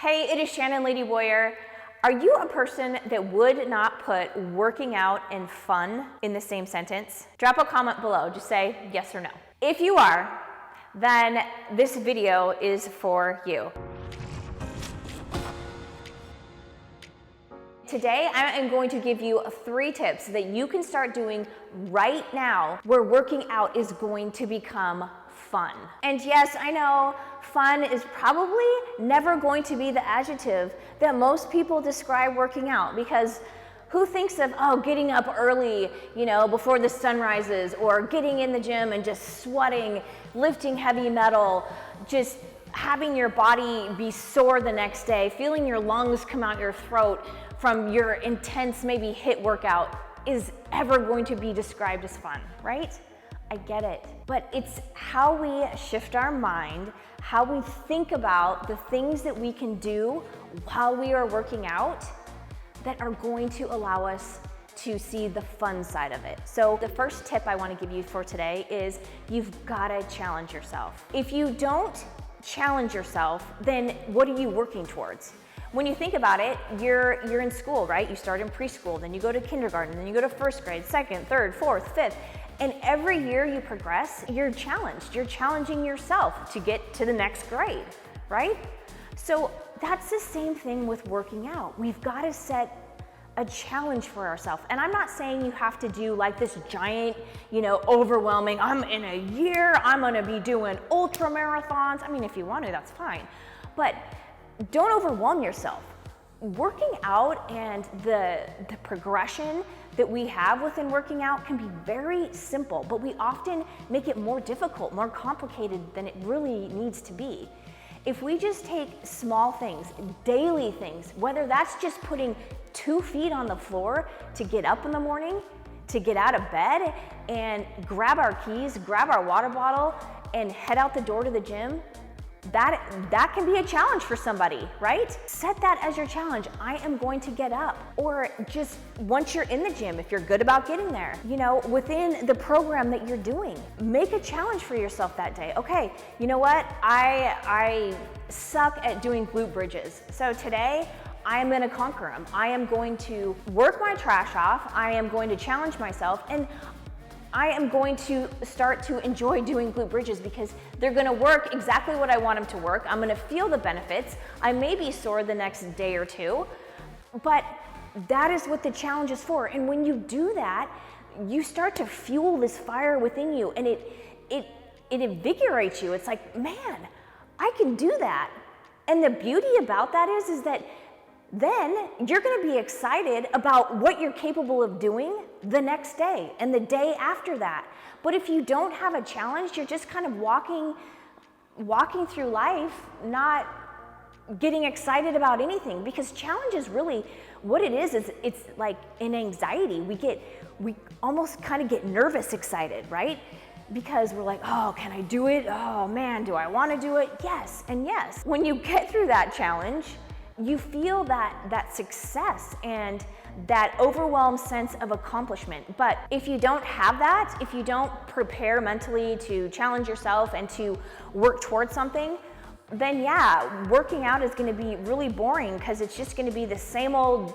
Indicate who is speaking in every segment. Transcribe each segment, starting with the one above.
Speaker 1: Hey, it is Shannon Lady Warrior. Are you a person that would not put working out and fun in the same sentence? Drop a comment below, just say yes or no. If you are, then this video is for you. Today, I am going to give you 3 tips that you can start doing right now where working out is going to become fun. And yes, I know fun is probably never going to be the adjective that most people describe working out, because who thinks of, getting up early, before the sun rises, or getting in the gym and just sweating, lifting heavy metal, just having your body be sore the next day, feeling your lungs come out your throat from your intense, maybe HIIT workout, is ever going to be described as fun, right? I get it, but it's how we shift our mind, how we think about the things that we can do while we are working out that are going to allow us to see the fun side of it. So the first tip I want to give you for today is you've got to challenge yourself. If you don't challenge yourself, then what are you working towards? When you think about it, you're in school, right? You start in preschool, then you go to kindergarten, then you go to first grade, second, third, fourth, fifth. And every year you progress, you're challenged. You're challenging yourself to get to the next grade, right? So that's the same thing with working out. We've got to set a challenge for ourselves. And I'm not saying you have to do like this giant, overwhelming, in a year, I'm gonna be doing ultra marathons. I mean, if you want to, that's fine. But don't overwhelm yourself. Working out and the progression that we have within working out can be very simple, but we often make it more difficult, more complicated than it really needs to be. If we just take small things, daily things, whether that's just putting 2 feet on the floor to get up in the morning, to get out of bed and grab our keys, grab our water bottle and head out the door to the gym, that can be a challenge for somebody, right? Set that as your challenge. I am going to get up. Or just once you're in the gym, if you're good about getting there, within the program that you're doing, make a challenge for yourself that day. Okay, you know what? I suck at doing glute bridges. So today, I am going to conquer them. I am going to work my trash off. I am going to challenge myself, and I am going to start to enjoy doing glute bridges because they're going to work exactly what I want them to work. I'm going to feel the benefits. I may be sore the next day or two, but that is what the challenge is for. And when you do that, you start to fuel this fire within you, and it invigorates you. It's like, man, I can do that. And the beauty about that is that then you're going to be excited about what you're capable of doing the next day and the day after that. But if you don't have a challenge, you're just kind of walking through life, not getting excited about anything, because challenge is really what it is it's like an anxiety. We almost kind of get nervous excited, right? Because we're like, can I do it? Oh man, do I want to do it? Yes and yes. When you get through that challenge, you feel that success and that overwhelmed sense of accomplishment. But if you don't have that, if you don't prepare mentally to challenge yourself and to work towards something, then yeah, working out is going to be really boring because it's just going to be the same old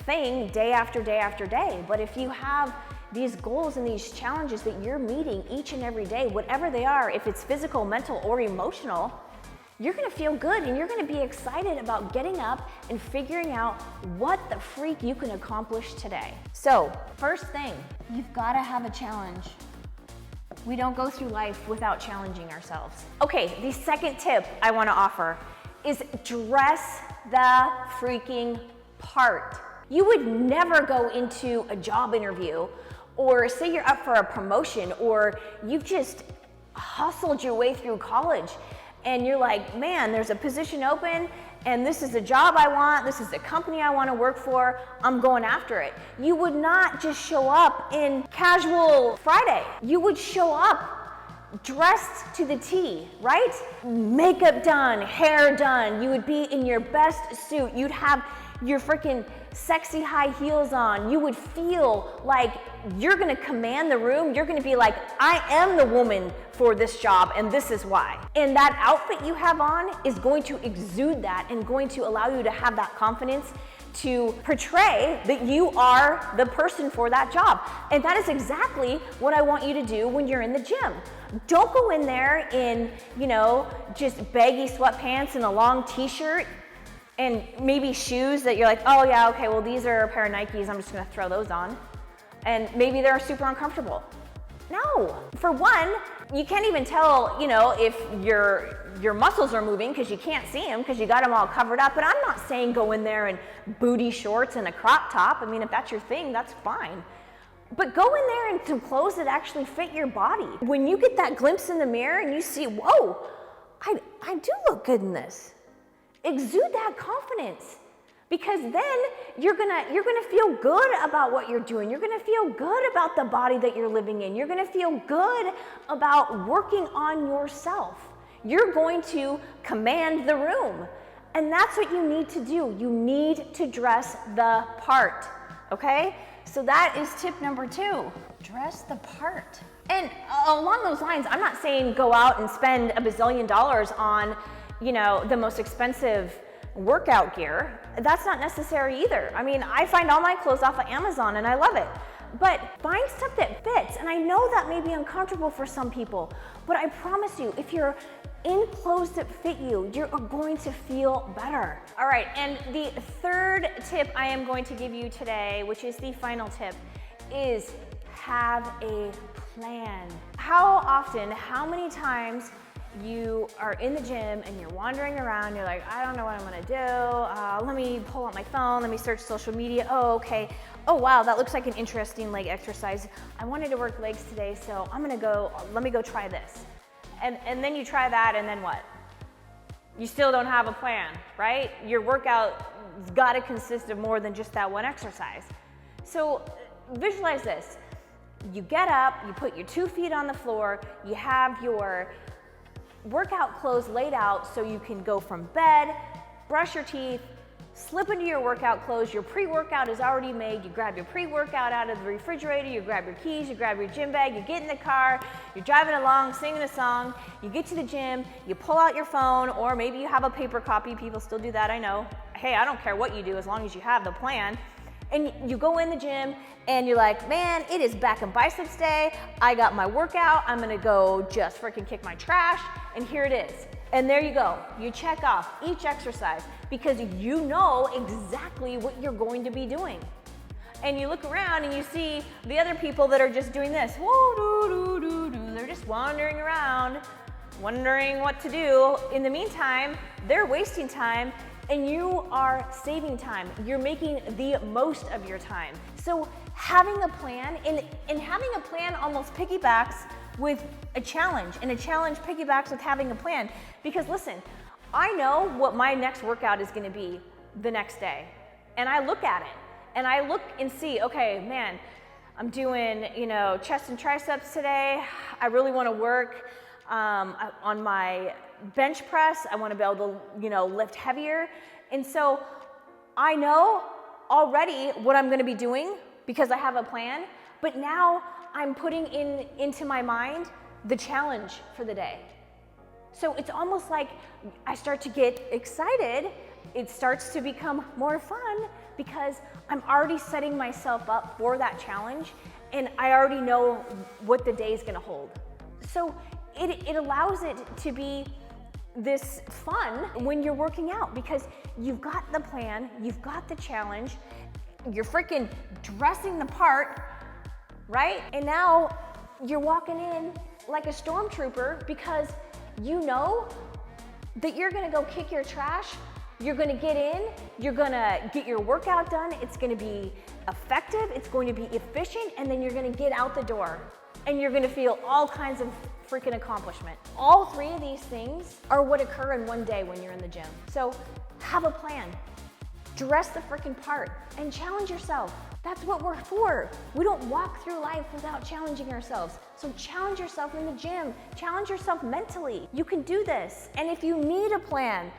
Speaker 1: thing day after day after day. But if you have these goals and these challenges that you're meeting each and every day, whatever they are, if it's physical, mental, or emotional, you're gonna feel good and you're gonna be excited about getting up and figuring out what the freak you can accomplish today. So, first thing, you've gotta have a challenge. We don't go through life without challenging ourselves. Okay, the second tip I wanna offer is dress the freaking part. You would never go into a job interview, or say you're up for a promotion, or you've just hustled your way through college and you're like, man, there's a position open and this is the job I want, this is the company I want to work for, I'm going after it. You would not just show up in casual Friday. You would show up dressed to the T, right? Makeup done, hair done. You would be in your best suit. You'd have your freaking sexy high heels on. You would feel like you're gonna command the room. You're gonna be like, I am the woman for this job, and this is why. And that outfit you have on is going to exude that and going to allow you to have that confidence to portray that you are the person for that job. And that is exactly what I want you to do when you're in the gym. Don't go in there in, just baggy sweatpants and a long t-shirt and maybe shoes that you're like, oh yeah, okay, well these are a pair of Nikes, I'm just gonna throw those on. And maybe they're super uncomfortable. No, for one, you can't even tell, if your muscles are moving because you can't see them because you got them all covered up. But I'm not saying go in there in booty shorts and a crop top. I mean, if that's your thing, that's fine. But go in there in some clothes that actually fit your body. When you get that glimpse in the mirror and you see, whoa, I do look good in this. Exude that confidence. Because then you're gonna feel good about what you're doing. You're gonna feel good about the body that you're living in. You're gonna feel good about working on yourself. You're going to command the room. And that's what you need to do. You need to dress the part, okay? So that is tip number 2, dress the part. And along those lines, I'm not saying go out and spend $1 bazillion on, the most expensive workout gear. That's not necessary either. I mean, I find all my clothes off of Amazon and I love it. But find stuff that fits. And I know that may be uncomfortable for some people, but I promise you, if you're in clothes that fit you, you're going to feel better. All right, and the third tip I am going to give you today, which is the final tip, is have a plan. How many times you are in the gym and you're wandering around, you're like, I don't know what I'm gonna do. Let me pull out my phone, let me search social media. Oh, okay. Oh, wow, that looks like an interesting leg exercise. I wanted to work legs today, so let me go try this. And then you try that, and then what? You still don't have a plan, right? Your workout's gotta consist of more than just that one exercise. So visualize this. You get up, you put your 2 feet on the floor, you have your workout clothes laid out so you can go from bed, brush your teeth, slip into your workout clothes. Your pre-workout is already made. You grab your pre-workout out of the refrigerator, you grab your keys, you grab your gym bag, you get in the car, you're driving along, singing a song, you get to the gym, you pull out your phone, or maybe you have a paper copy. People still do that, I know. Hey, I don't care what you do as long as you have the plan. And you go in the gym and you're like, man, it is back and biceps day. I got my workout. I'm gonna go just freaking kick my trash. And here it is. And there you go. You check off each exercise because you know exactly what you're going to be doing. And you look around and you see the other people that are just doing this. They're just wandering around, wondering what to do. In the meantime, they're wasting time. And you are saving time. You're making the most of your time. So having a plan, and having a plan almost piggybacks with a challenge, and a challenge piggybacks with having a plan. Because listen, I know what my next workout is gonna be the next day. And I look at it, and I look and see, okay, man, I'm doing, chest and triceps today. I really wanna work on my bench press. I want to be able to, lift heavier. And so I know already what I'm going to be doing because I have a plan, but now I'm putting into my mind the challenge for the day. So it's almost like I start to get excited. It starts to become more fun because I'm already setting myself up for that challenge and I already know what the day is going to hold. So it allows it to be this fun when you're working out because you've got the plan, you've got the challenge, you're freaking dressing the part, right? And now you're walking in like a stormtrooper because you know that you're gonna go kick your trash, you're gonna get in, you're gonna get your workout done, it's gonna be effective, it's going to be efficient, and then you're gonna get out the door and you're gonna feel all kinds of freaking accomplishment. All 3 of these things are what occur in one day when you're in the gym. So have a plan, dress the freaking part, and challenge yourself. That's what we're for. We don't walk through life without challenging ourselves. So challenge yourself in the gym, challenge yourself mentally. You can do this. And if you need a plan,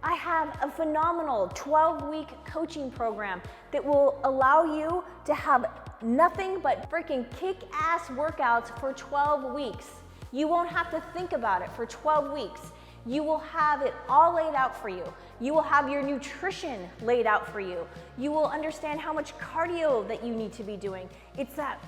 Speaker 1: I have a phenomenal 12-week coaching program that will allow you to have nothing but freaking kick-ass workouts for 12 weeks. You won't have to think about it for 12 weeks. You will have it all laid out for you. You will have your nutrition laid out for you. You will understand how much cardio that you need to be doing. It's that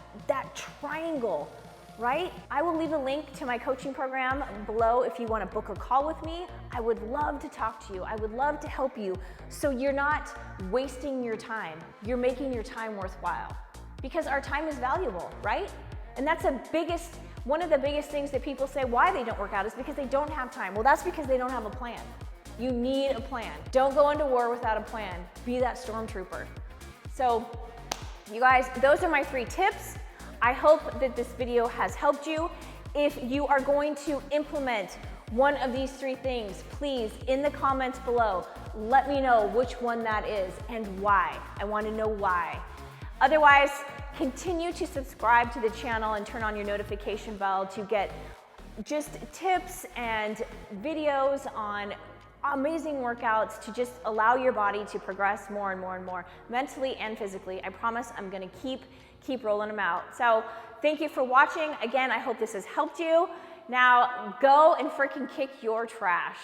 Speaker 1: triangle, right? I will leave a link to my coaching program below if you want to book a call with me. I would love to talk to you. I would love to help you so you're not wasting your time. You're making your time worthwhile because our time is valuable, right? And that's one of the biggest things that people say why they don't work out is because they don't have time. Well, that's because they don't have a plan. You need a plan. Don't go into war without a plan. Be that stormtrooper. So, you guys, those are my 3 tips. I hope that this video has helped you. If you are going to implement one of these 3 things, please, in the comments below, let me know which one that is and why. I want to know why. Otherwise, continue to subscribe to the channel and turn on your notification bell to get just tips and videos on amazing workouts to just allow your body to progress more and more and more mentally and physically. I promise I'm going to keep rolling them out. So thank you for watching. Again, I hope this has helped you. Now go and freaking kick your trash.